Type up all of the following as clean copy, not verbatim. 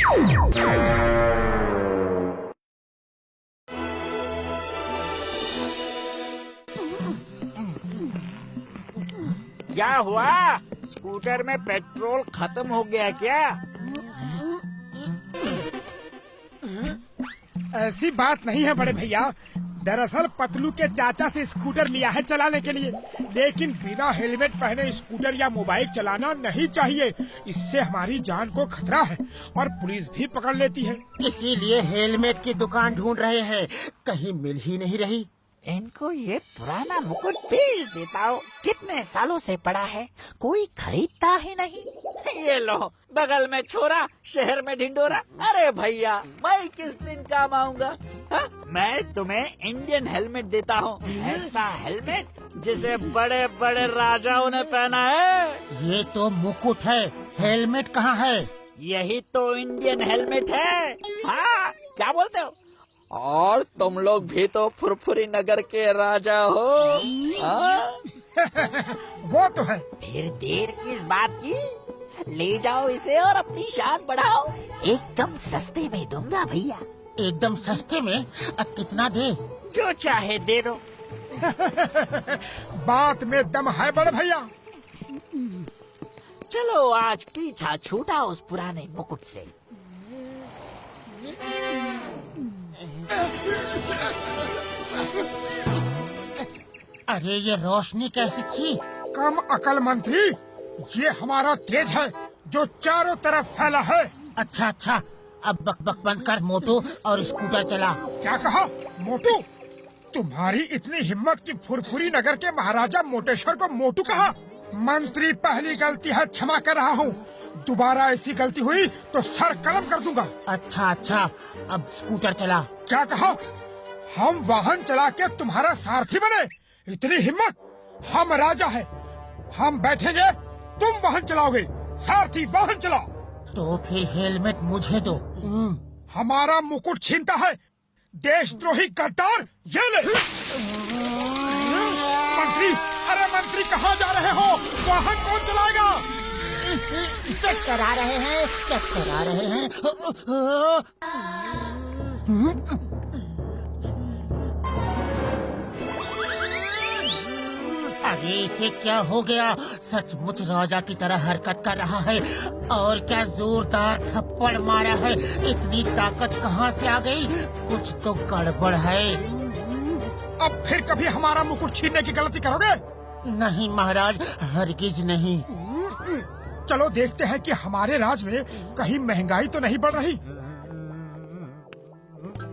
क्या हुआ? स्कूटर में पेट्रोल खत्म हो गया क्या? ऐसी बात नहीं है बड़े भैया। दरअसल पतलू के चाचा से स्कूटर लिया है चलाने के लिए, लेकिन बिना हेलमेट पहने स्कूटर या मोबाइल चलाना नहीं चाहिए। इससे हमारी जान को खतरा है और पुलिस भी पकड़ लेती है। इसीलिए हेलमेट की दुकान ढूंढ रहे हैं, कहीं मिल ही नहीं रही। इनको ये पुराना मुकुट बेच देता हूँ। कितने सालों से पड़ा है, कोई खरीदता ही नहीं। ये लो, बगल में छोरा, शहर में ढिंडोरा। अरे भैया, मैं किस दिन काम आऊंगा? मैं तुम्हें इंडियन हेलमेट देता हूँ, ऐसा हेलमेट जिसे बड़े बड़े राजाओं ने पहना है। ये तो मुकुट है, हेलमेट कहाँ है? यही तो इंडियन हेलमेट है। हाँ, क्या बोलते हो? और तुम लोग भी तो फुरफुरी नगर के राजा हो। वो तो है। फिर देर किस बात की? ले जाओ इसे और अपनी शान बढ़ाओ। एकदम सस्ते में दूंगा भैया। एकदम सस्ते में? अब कितना दे? जो चाहे दे दो। बात में दम है बड़े भैया। चलो आज पीछा छूटा उस पुराने मुकुट से। अरे ये रोशनी कैसी थी? कम अकल मंत्री, ये हमारा तेज है जो चारों तरफ फैला है। अच्छा अच्छा, अब बक बक बंद कर मोटू और स्कूटर चला। क्या कहा मोटू? तुम्हारी इतनी हिम्मत कि फुरफुरी नगर के महाराजा मोटेश्वर को मोटू कहा? मंत्री, पहली गलती है, क्षमा कर रहा हूँ। दोबारा ऐसी गलती हुई तो सर कलम कर दूंगा। अच्छा अच्छा, अब स्कूटर चला। क्या कहा? हम वाहन चला के तुम्हारा सारथी बने? इतनी हिम्मत? हम राजा है, हम बैठेंगे, तुम वाहन चलाओगे। सारथी वाहन चला। तो फिर हेलमेट मुझे दो। हमारा मुकुट छीनता है, देशद्रोही गद्दार। ये ले। मंत्री, अरे मंत्री कहाँ जा रहे हो? वाहन कौन चलाएगा? चक्कर आ रहे हैं, चक्कर आ रहे हैं। अरे इसे क्या हो गया? सचमुच राजा की तरह हरकत कर रहा है। और क्या जोरदार थप्पड़ मारा है। इतनी ताकत कहाँ से आ गई? कुछ तो गड़बड़ है। अब फिर कभी हमारा मुकुट छीनने की गलती करोगे? नहीं महाराज, हरगिज नहीं। चलो देखते हैं कि हमारे राज में कहीं महंगाई तो नहीं बढ़ रही।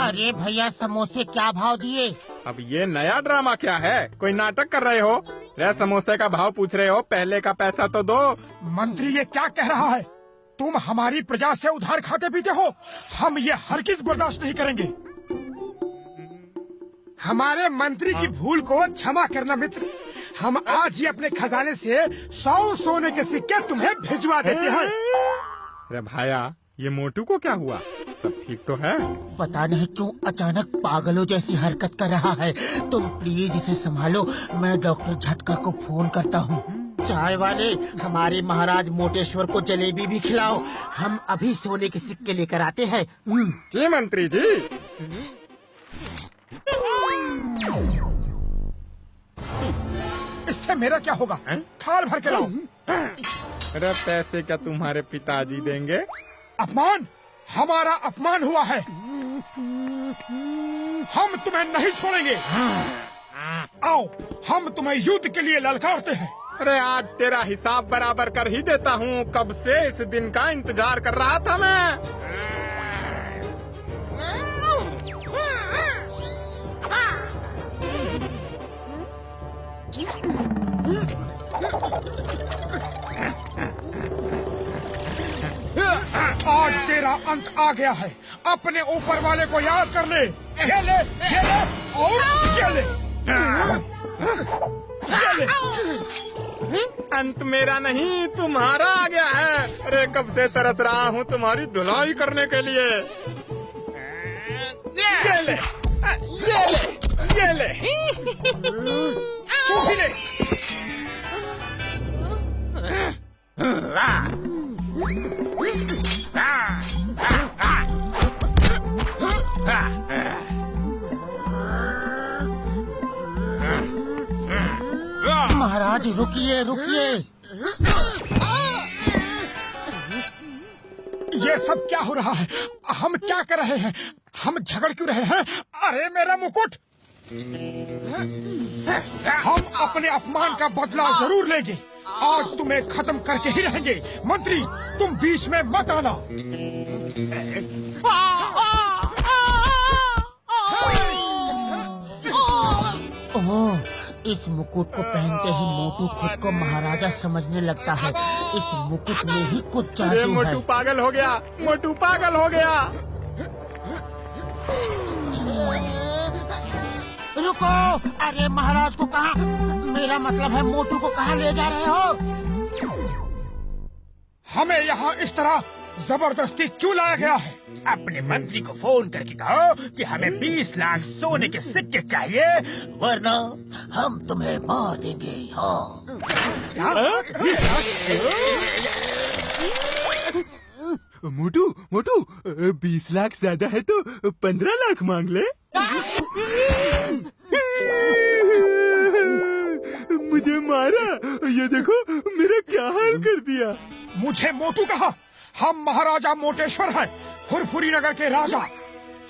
अरे भैया, समोसे क्या भाव दिए? अब ये नया ड्रामा क्या है? कोई नाटक कर रहे हो? रे समोसे का भाव पूछ रहे हो? पहले का पैसा तो दो। मंत्री ये क्या कह रहा है? तुम हमारी प्रजा से उधार खाते पीते हो। हम ये हरगिज बर्दाश्त नहीं करेंगे। हमारे मंत्री की भूल को क्षमा करना मित्र। हम आज ही अपने खजाने से 100 सोने के सिक्के तुम्हें भिजवा देते हैं। अरे भाया, ये मोटू को क्या हुआ? सब ठीक तो है? पता नहीं क्यों अचानक पागलों जैसी हरकत कर रहा है। तुम प्लीज इसे संभालो, मैं डॉक्टर झटका को फोन करता हूँ। चाय वाले, हमारे महाराज मोटेश्वर को जलेबी भी खिलाओ। हम अभी सोने के सिक्के लेकर आते हैं। जी मंत्री जी। इससे मेरा क्या होगा? थाल भर के लाओ। अरे पैसे क्या तुम्हारे पिताजी देंगे? अपमान, हमारा अपमान हुआ है। हम तुम्हें नहीं छोड़ेंगे। आओ, हम तुम्हें युद्ध के लिए ललकारते हैं। अरे आज तेरा हिसाब बराबर कर ही देता हूँ। कब से इस दिन का इंतजार कर रहा था मैं। आज तेरा अंत आ गया है। अपने ऊपर वाले को याद कर ले। ये ले, ये ले और ये ले। ये ले। अंत मेरा नहीं तुम्हारा आ गया है। अरे कब से तरस रहा हूँ तुम्हारी धुलाई करने के लिए। ये ले, ये ले, ये ले। तू भी ले। महाराज रुकिए रुकिए। ये सब क्या हो रहा है? हम क्या कर रहे हैं? हम झगड़ क्यों रहे हैं? अरे मेरा मुकुट! हम अपने अपमान का बदला जरूर लेंगे। आज तुम्हें खत्म करके ही रहेंगे। मंत्री, तुम बीच में मत आना। ओह, इस मुकुट को पहनते ही मोटू खुद को महाराजा समझने लगता है। इस मुकुट में ही कुछ जादू है। मोटू पागल हो गया, मोटू पागल हो गया। रुको! अरे महाराज को कहाँ, मेरा मतलब है मोटू को कहाँ ले जा रहे हो? हमें यहाँ इस तरह जबरदस्ती क्यों लाया गया है? अपने मंत्री को फोन करके कहो कि हमें 20 लाख सोने के सिक्के चाहिए, वरना हम तुम्हें मार देंगे। हाँ। मोटू मोटू 20 लाख ज्यादा है तो 15 लाख मांग ले। मुझे मारा, ये देखो मेरा क्या हाल कर दिया। मुझे मोटू कहा? हम महाराजा मोटेश्वर हैं, फुरफुरी नगर के राजा।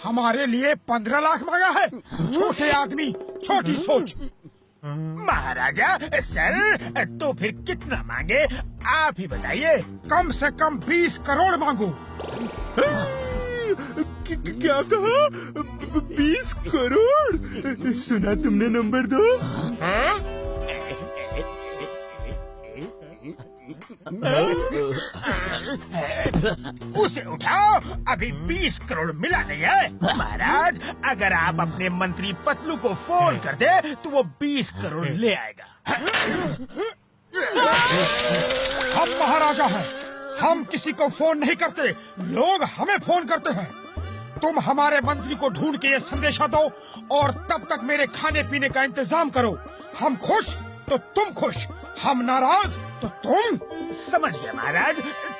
हमारे लिए 15 लाख मांगा है? छोटे आदमी, छोटी सोच। महाराजा सर, तो फिर कितना मांगे आप ही बताइए। कम से कम 20 करोड़ मांगो। क्या कहा? 20 करोड़? सुना तुमने, नंबर 2। उसे उठाओ, अभी 20 करोड़ मिला नहीं है। महाराज, अगर आप अपने मंत्री पतलू को फोन कर दे तो वो 20 करोड़ ले आएगा। हम महाराजा हैं, हम किसी को फोन नहीं करते, लोग हमें फोन करते हैं। तुम हमारे मंत्री को ढूंढ के ये संदेशा दो और तब तक मेरे खाने पीने का इंतजाम करो। हम खुश तो तुम खुश, हम नाराज तो तुम। समझ गया महाराज,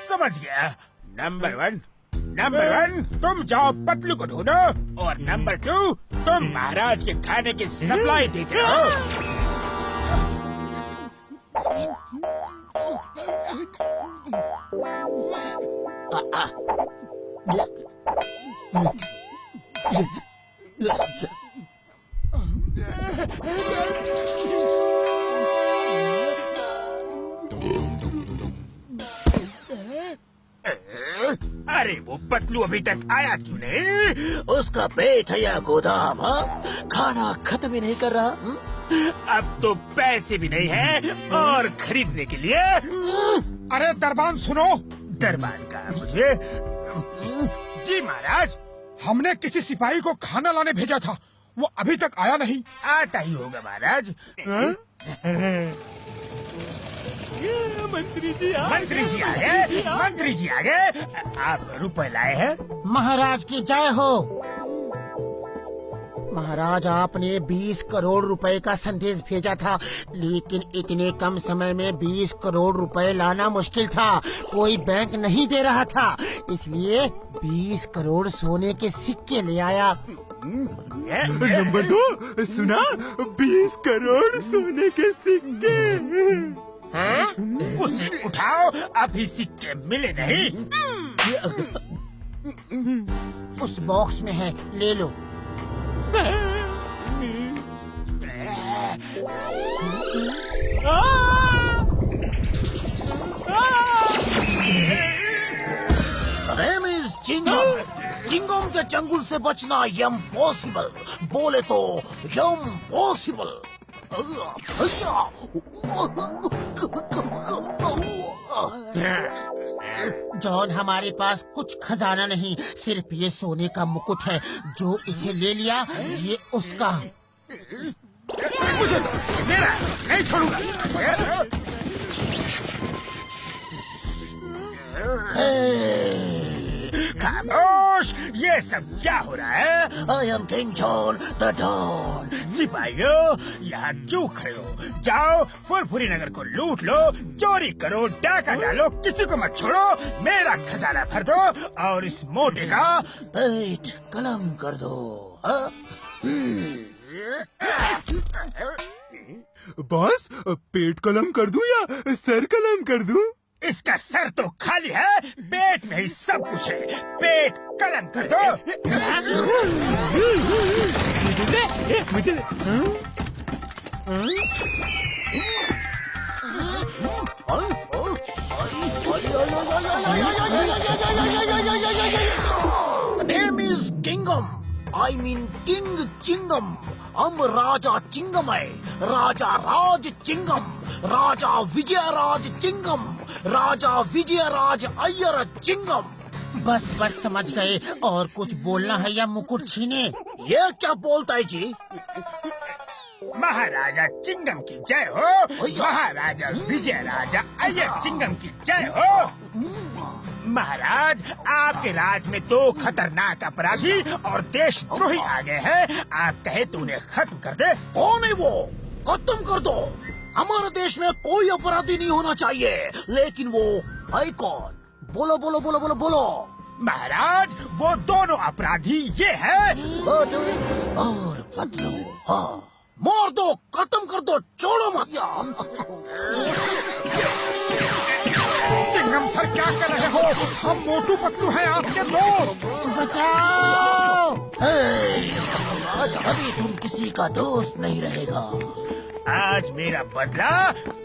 समझ गया। नंबर 1 तुम जाओ पतलू को ढूंढो, और नंबर 2 तुम महाराज के खाने की सप्लाई देते रहो। अरे वो पतलू अभी तक आया क्यों नहीं? उसका पेट है या गोदाम? हाँ, खाना खत्म ही नहीं कर रहा। अब तो पैसे भी नहीं है और खरीदने के लिए। अरे दरबान सुनो। दरबान का मुझे। जी महाराज, हमने किसी सिपाही को खाना लाने भेजा था, वो अभी तक आया नहीं। आता ही होगा महाराज। मंत्री जी आ गए, मंत्री जी आ गए। आप रुपए लाए हैं? महाराज की जय हो। महाराज, आपने 20 करोड़ रुपए का संदेश भेजा था, लेकिन इतने कम समय में 20 करोड़ रुपए लाना मुश्किल था। कोई बैंक नहीं दे रहा था, इसलिए 20 करोड़ सोने के सिक्के ले आया। नंबर 2 सुना? 20 करोड़ सोने के सिक्के। उसे उठाओ, अभी सिक्के मिले नहीं। उस बॉक्स में है, ले लो। चिंगम के चंगुल से बचना यम पॉसिबल, बोले तो यम पॉसिबल। जॉन, हमारे पास कुछ खजाना नहीं, सिर्फ ये सोने का मुकुट है। जो इसे ले लिया, ये उसका। मुझे दो, मेरा नहीं छोड़ूंगा। खामोश, ये सब क्या हो रहा है? I am king John the don. सिपाहियों, यहाँ क्यों खड़े हो? जाओ फुरफुरी नगर को लूट लो, चोरी करो, डाका डालो, किसी को मत छोड़ो। मेरा खजाना भर दो और इस मोटे का पेट कलम कर दो। बॉस, पेट कलम कर दूं या सर कलम कर दूं? इसका सर तो खाली है, पेट में ही सब कुछ है। पेट कलम कर दो। मुझे name is Kingum, I mean king Chingum. हम राजा चिंगम है, राजा राज चिंगम, राजा विजयराज चिंगम, राजा विजयराज अय्यर चिंगम। बस बस समझ गए। और कुछ बोलना है या मुकुट छीने? ये क्या बोलता है जी? महाराजा चिंगम की जय हो, महाराजा विजय राजा अय्यर चिंगम की जय हो। महाराज, आपके राज में 2 खतरनाक अपराधी और देशद्रोही आ गए हैं। आप कहे तो उन्हें खत्म कर दे। कौन है वो? खत्म कर दो। हमारे देश में कोई अपराधी नहीं होना चाहिए, लेकिन वो है कौन? बोलो बोलो बोलो बोलो बोलो। महाराज, वो दोनों अपराधी ये हैं। मोटू और पतलू। हाँ, मार दो, खत्म कर दो, छोड़ो मत। चिंगम सर, क्या कर रहे हो? हम मोटू पतलू हैं, आपके दोस्त। बचाओ! आज अभी तुम किसी का दोस्त नहीं रहेगा। आज मेरा बदला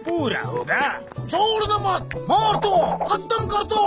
पूरा होगा। छोड़ना मत, मार दो, खत्म कर दो।